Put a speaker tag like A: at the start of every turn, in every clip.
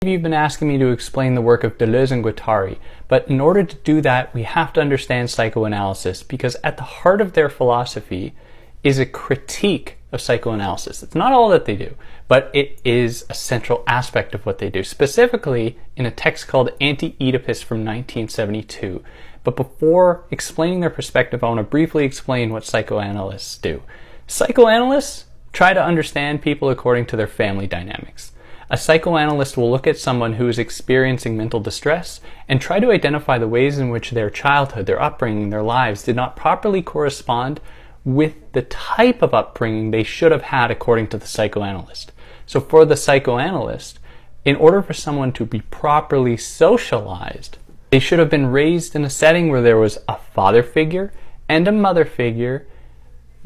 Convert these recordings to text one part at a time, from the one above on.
A: You've been asking me to explain the work of Deleuze and Guattari, but in order to do that, we have to understand psychoanalysis, because at the heart of their philosophy is a critique of psychoanalysis. It's not all that they do, but it is a central aspect of what they do, specifically in a text called Anti-Oedipus from 1972. But before explaining their perspective, I want to briefly explain what psychoanalysts do. Psychoanalysts try to understand people according to their family dynamics. A psychoanalyst will look at someone who is experiencing mental distress and try to identify the ways in which their childhood, their upbringing, their lives did not properly correspond with the type of upbringing they should have had according to the psychoanalyst. So for the psychoanalyst, in order for someone to be properly socialized, they should have been raised in a setting where there was a father figure and a mother figure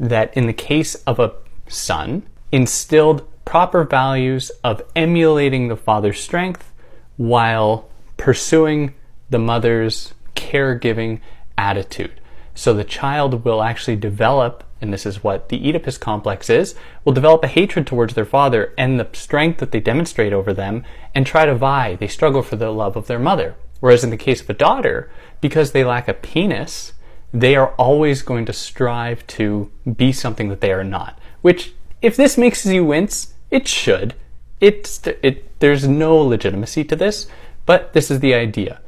A: that, in the case of a son, instilled proper values of emulating the father's strength while pursuing the mother's caregiving attitude. So the child will actually develop, and this is what the Oedipus complex is, will develop a hatred towards their father and the strength that they demonstrate over them and try to vie. They struggle for the love of their mother. Whereas in the case of a daughter, because they lack a penis, they are always going to strive to be something that they are not. Which, if this makes you wince, it should. There's no legitimacy to this, but this is the idea.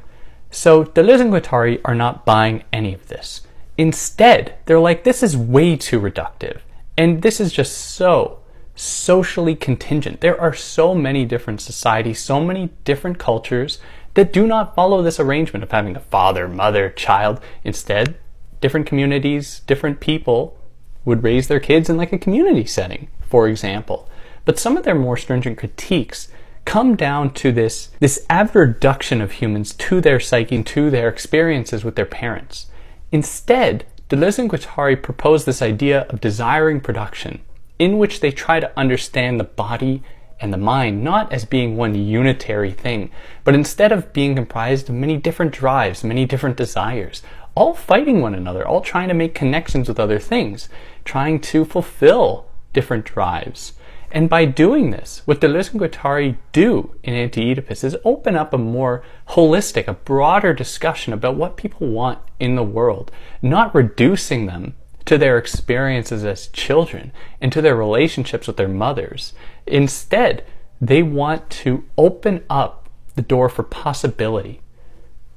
A: So Deleuze and Guattari are not buying any of this. Instead, they're like, this is way too reductive. And this is just so socially contingent. There are so many different societies, so many different cultures that do not follow this arrangement of having a father, mother, child. Instead, different communities, different people would raise their kids in like a community setting, for example. But some of their more stringent critiques come down to this avid reduction of humans to their psyche, to their experiences with their parents. Instead, Deleuze and Guattari propose this idea of desiring production, in which they try to understand the body and the mind not as being one unitary thing, but instead of being comprised of many different drives, many different desires, all fighting one another, all trying to make connections with other things, trying to fulfill different drives. And by doing this, what Deleuze and Guattari do in Anti-Oedipus is open up a more holistic, a broader discussion about what people want in the world, not reducing them to their experiences as children and to their relationships with their mothers. Instead, they want to open up the door for possibility.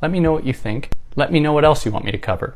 A: Let me know what you think. Let me know what else you want me to cover.